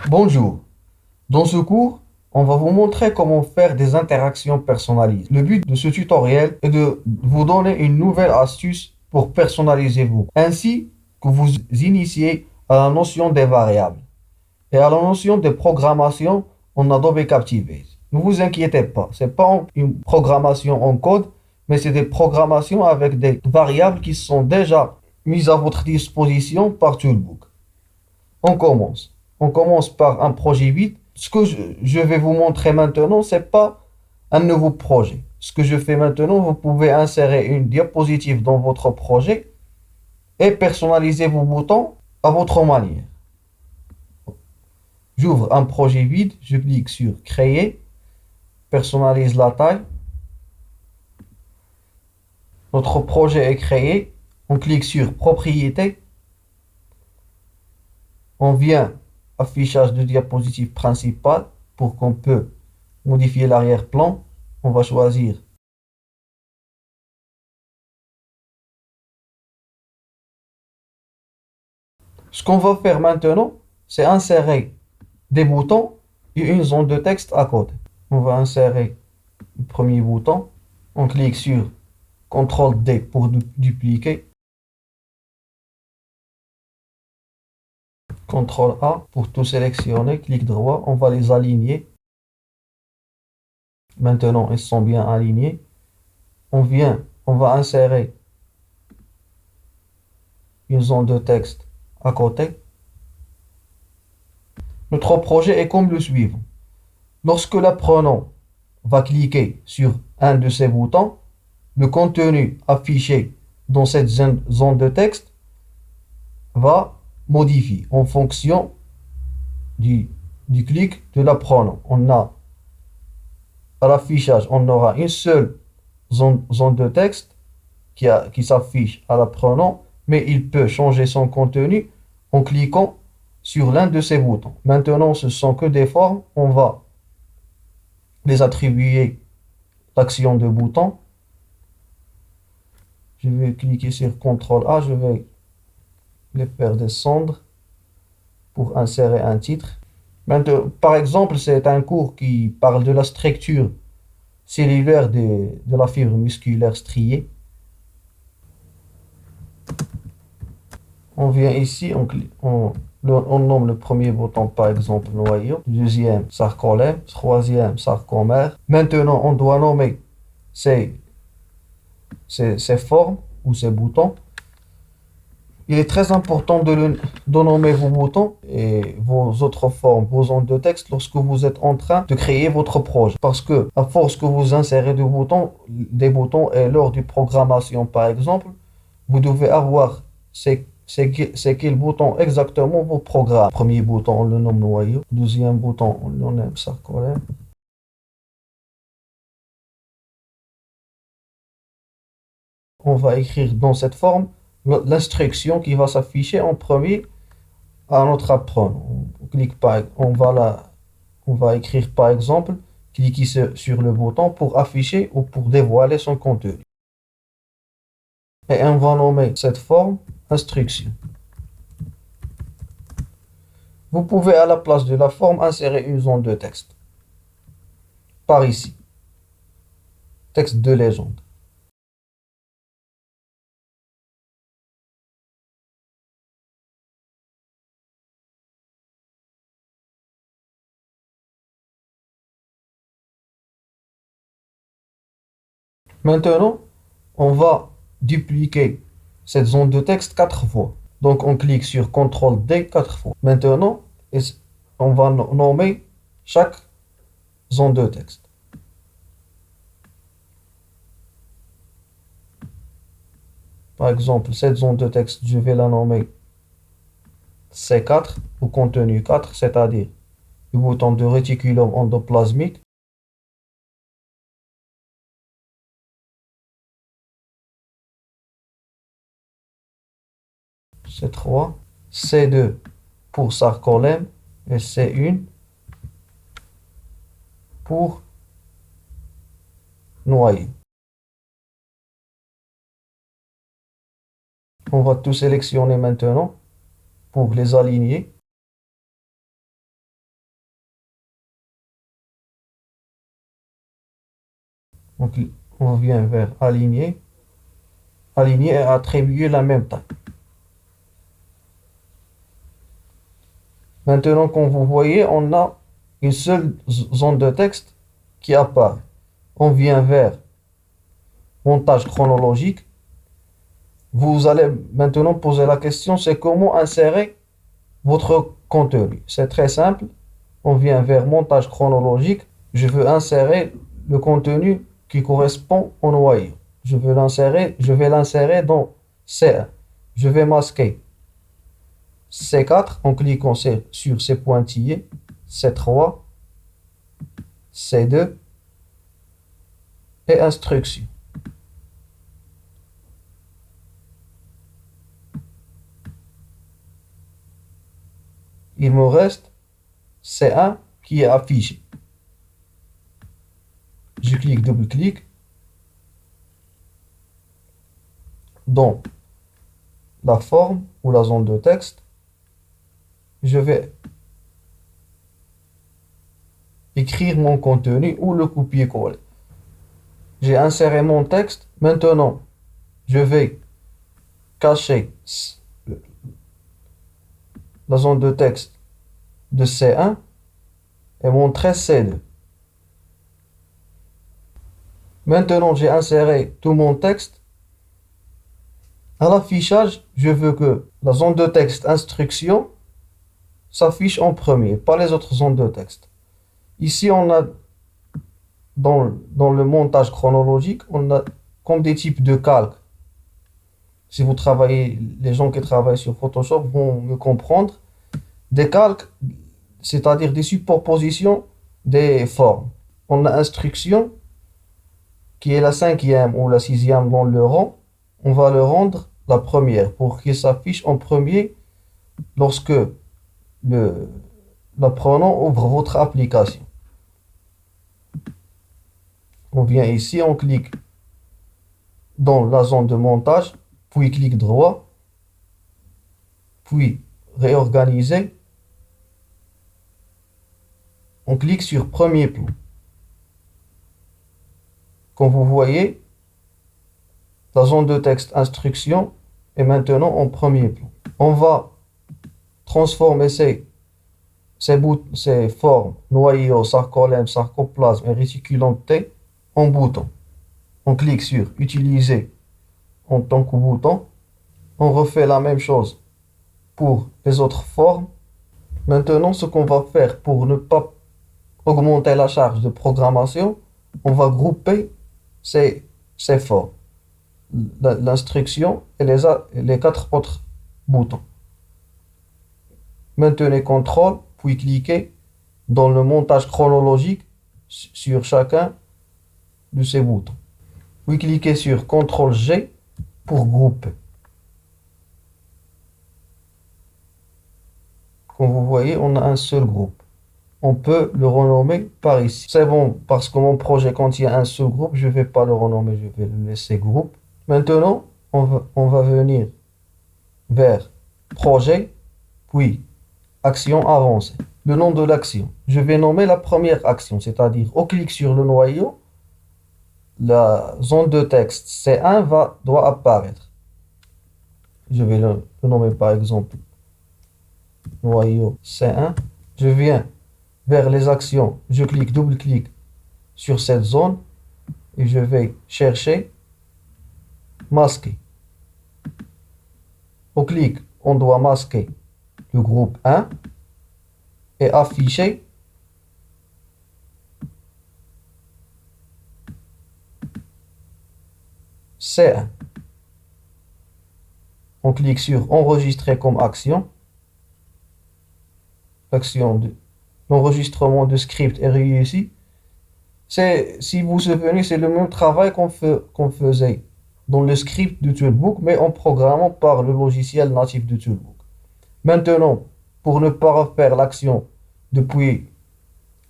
Bonjour. Dans ce cours, on va vous montrer comment faire des interactions personnalisées. Le but de ce tutoriel est de vous donner une nouvelle astuce pour personnaliser vos cours, ainsi que vous initier à la notion des variables et à la notion de programmation en Adobe Captivate. Ne vous inquiétez pas, ce n'est pas une programmation en code, mais c'est des programmations avec des variables qui sont déjà mises à votre disposition par Toolbook. On commence. On commence par un projet vide. Ce que je vais vous montrer maintenant, ce n'est pas un nouveau projet. Ce que je fais maintenant, vous pouvez insérer une diapositive dans votre projet et personnaliser vos boutons à votre manière. J'ouvre un projet vide, je clique sur Créer, personnalise la taille. Notre projet est créé. On clique sur Propriétés. On vient affichage de diapositive principale pour qu'on peut modifier l'arrière-plan. On va choisir ce qu'on va faire maintenant, c'est insérer des boutons et une zone de texte à côté. On va insérer le premier bouton. On clique sur CTRL D pour dupliquer. CTRL A pour tout sélectionner. Clic droit. On va les aligner. Maintenant, ils sont bien alignés. On va insérer une zone de texte à côté. Notre projet est comme le suivant. Lorsque l'apprenant va cliquer sur un de ces boutons, le contenu affiché dans cette zone de texte va modifier en fonction du clic de l'apprenant. À l'affichage, on aura une seule zone de texte qui s'affiche à l'apprenant, mais il peut changer son contenu en cliquant sur l'un de ces boutons. Maintenant, ce sont que des formes. On va les attribuer l'action de bouton. Je vais cliquer sur CTRL A, je vais les faire descendre pour insérer un titre. Maintenant, par exemple, c'est un cours qui parle de la structure cellulaire de la fibre musculaire striée. On vient ici, on nomme le premier bouton par exemple noyau, deuxième sarcolème, troisième sarcomère. Maintenant, on doit nommer ces formes ou ces boutons. Il est très important de nommer vos boutons et vos autres formes, vos zones de texte lorsque vous êtes en train de créer votre projet. Parce que à force que vous insérez des boutons et lors de programmation par exemple, vous devez avoir c'est quel bouton exactement vos programmes. Premier bouton, on le nomme noyau. Deuxième bouton, on le nomme sarcolème. On va écrire dans cette forme l'instruction qui va s'afficher en premier à notre apprenant. On va écrire par exemple, cliquer sur le bouton pour afficher ou pour dévoiler son contenu. Et on va nommer cette forme instruction. Vous pouvez à la place de la forme insérer une zone de texte. Par ici. Texte de légende. Maintenant, on va dupliquer cette zone de texte 4 fois. Donc on clique sur CTRL D 4 fois. Maintenant, on va nommer chaque zone de texte. Par exemple, cette zone de texte, je vais la nommer C4 ou contenu 4, c'est-à-dire le bouton de réticulum endoplasmique. C3, C2 pour sarcolème et C1 pour noyau. On va tout sélectionner maintenant pour les aligner. Donc, on vient vers aligner, aligner et attribuer la même taille. Maintenant, comme vous voyez, on a une seule zone de texte qui apparaît. On vient vers montage chronologique. Vous allez maintenant poser la question, c'est comment insérer votre contenu. C'est très simple. On vient vers montage chronologique. Je veux insérer le contenu qui correspond au noyau. Je vais l'insérer dans C1. Je vais masquer C4 en cliquant sur ces pointillés, C3, C2 et instruction. Il me reste C1 qui est affiché. Je clique, double-clique dans la forme ou la zone de texte. Je vais écrire mon contenu ou le copier-coller. J'ai inséré mon texte. Maintenant, je vais cacher la zone de texte de C1 et montrer C2. Maintenant, j'ai inséré tout mon texte. À l'affichage, je veux que la zone de texte instruction s'affiche en premier, pas les autres zones de texte. Ici, on a dans le montage chronologique, on a comme des types de calques. Si vous travaillez, les gens qui travaillent sur Photoshop vont me comprendre. Des calques, c'est-à-dire des superpositions des formes. On a instruction qui est la cinquième ou la sixième dans le rang. On va le rendre la première pour qu'il s'affiche en premier lorsque l'apprenant ouvre votre application. On vient ici, on clique dans la zone de montage, puis clic droit, puis réorganiser. On clique sur premier plan. Comme vous voyez, la zone de texte instruction est maintenant en premier plan. On va transformer ces formes noyau, sarcolème, sarcoplasme et réticulum T en bouton. On clique sur utiliser en tant que bouton. On refait la même chose pour les autres formes. Maintenant, ce qu'on va faire pour ne pas augmenter la charge de programmation, on va grouper ces formes, l'instruction et les quatre autres boutons. Maintenez CTRL, puis cliquez dans le montage chronologique sur chacun de ces boutons. Puis cliquez sur CTRL-G pour grouper. Comme vous voyez, on a un seul groupe. On peut le renommer par ici. C'est bon, parce que mon projet contient un seul groupe, je ne vais pas le renommer, je vais le laisser groupe. Maintenant, on va venir vers projet, puis action avancée. Le nom de l'action. Je vais nommer la première action, c'est-à-dire au clic sur le noyau, la zone de texte C1 doit apparaître. Je vais le nommer par exemple noyau C1. Je viens vers les actions, je clique, double-clic sur cette zone et je vais chercher masquer. Au clic, on doit masquer le groupe 1 et afficher C1. On clique sur enregistrer comme action. L'action de l'enregistrement de script est réussi. Si vous vous souvenez, c'est le même travail qu'on faisait dans le script de Toolbook, mais en programmant par le logiciel natif de Toolbook. Maintenant, pour ne pas refaire l'action depuis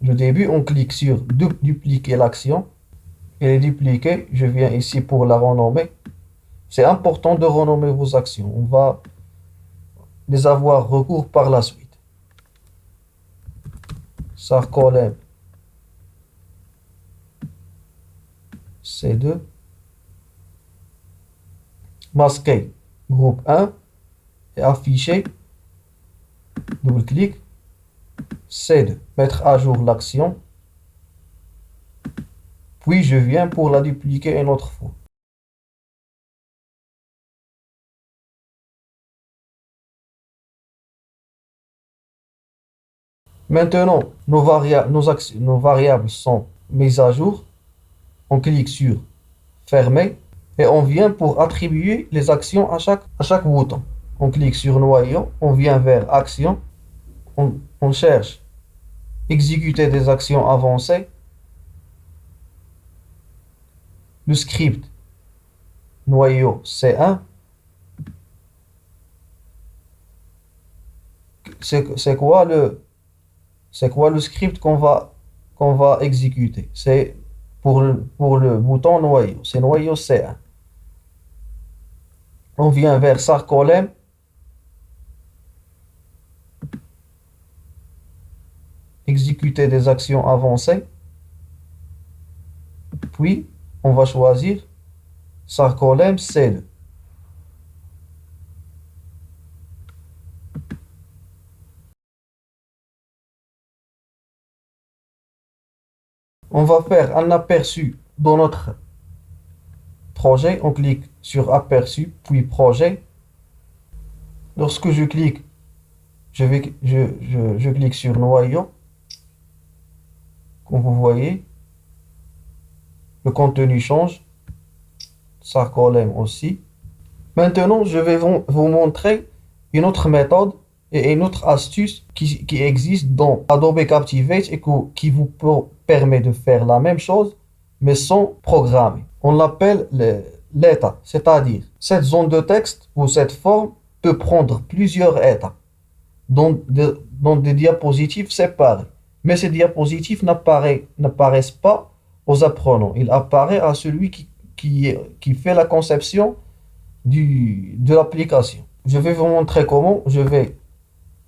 le début, on clique sur dupliquer l'action. Elle est dupliquée. Je viens ici pour la renommer. C'est important de renommer vos actions. On va les avoir recours par la suite. Sarcolème, C2. Masquer, groupe 1. Et afficher, double-clic, C2. Mettre à jour l'action. Puis je viens pour la dupliquer une autre fois. Maintenant, nos variables sont mises à jour. On clique sur Fermer et on vient pour attribuer les actions à chaque bouton. On clique sur Noyau, on vient vers Action, on cherche Exécuter des actions avancées. Le script Noyau C1. C'est quoi le script qu'on va exécuter? C'est pour le bouton noyau. C'est noyau C1. On vient vers Sarcolem. Exécuter des actions avancées. Puis, on va choisir Sarcolem C2. On va faire un aperçu dans notre projet. On clique sur Aperçu, puis Projet. Lorsque je clique, je clique sur Noyau. Comme vous voyez, le contenu change. Sarcolem aussi. Maintenant, je vais vous montrer une autre méthode et une autre astuce qui existe dans Adobe Captivate et qui vous permet de faire la même chose, mais sans programmer. On l'appelle l'état, c'est-à-dire cette zone de texte ou cette forme peut prendre plusieurs états dans des diapositives séparées. Mais ces diapositives n'apparaissent pas aux apprenants. Il apparaît à celui qui fait la conception de l'application. Je vais vous montrer comment. Je vais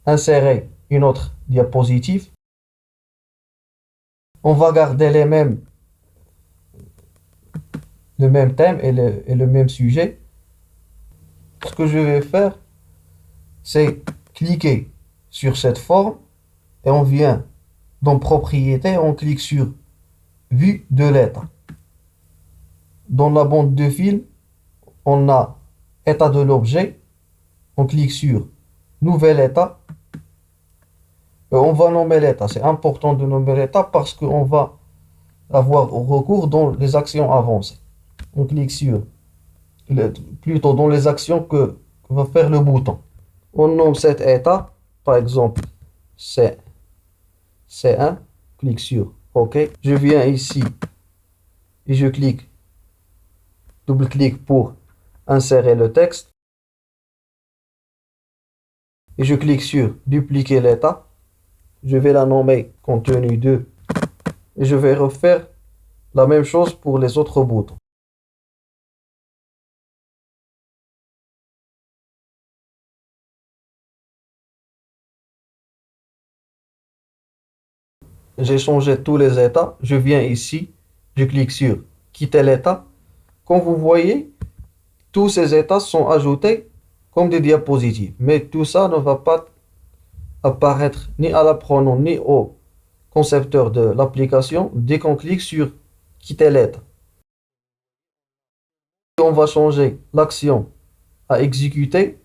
insérer une autre diapositive. On va garder le même thème et le même sujet. Ce que je vais faire, c'est cliquer sur cette forme et on vient dans Propriétés, on clique sur Vue de l'état. Dans la bande de film, on a État de l'objet. On clique sur Nouvel état. Et on va nommer l'état. C'est important de nommer l'état parce qu'on va avoir recours dans les actions avancées. On clique sur, plutôt dans les actions que va faire le bouton. On nomme cet état, par exemple, C1. Clique sur OK. Je viens ici et je clique, double-clic pour insérer le texte. Et je clique sur dupliquer l'état. Je vais la nommer contenu 2. Et je vais refaire la même chose pour les autres boutons. J'ai changé tous les états. Je viens ici. Je clique sur quitter l'état. Comme vous voyez, tous ces états sont ajoutés comme des diapositives. Mais tout ça ne va pas apparaître ni à l'apprenant ni au concepteur de l'application dès qu'on clique sur quitter l'état. On va changer l'action à exécuter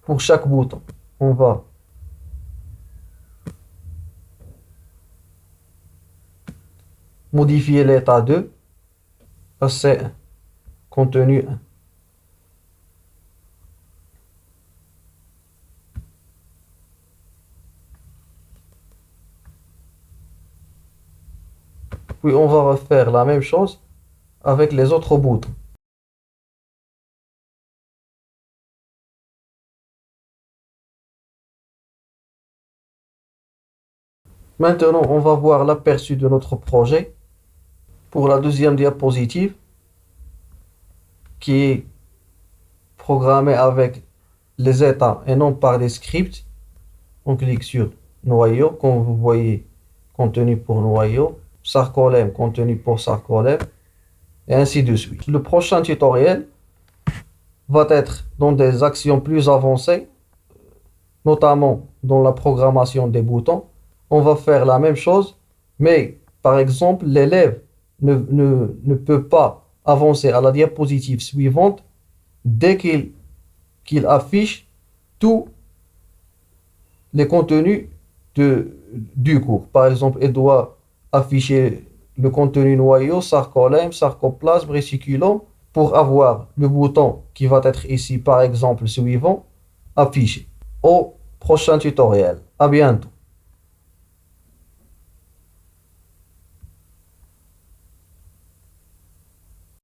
pour chaque bouton. On va modifier l'état 2 à C1, contenu 1. Puis on va refaire la même chose avec les autres boutons. Maintenant, on va voir l'aperçu de notre projet pour la deuxième diapositive qui est programmée avec les états et non par des scripts. On clique sur Noyau, comme vous voyez, contenu pour Noyau. sarcolème, contenu pour sarcolème, et ainsi de suite. Le prochain tutoriel va être dans des actions plus avancées, notamment dans la programmation des boutons. On va faire la même chose, mais par exemple, l'élève ne peut pas avancer à la diapositive suivante dès qu'il affiche tous les contenus du cours. Par exemple, il doit afficher le contenu noyau, sarcolème, sarcoplasme, réticulum, pour avoir le bouton qui va être ici, par exemple, suivant, affiché. Au prochain tutoriel. À bientôt.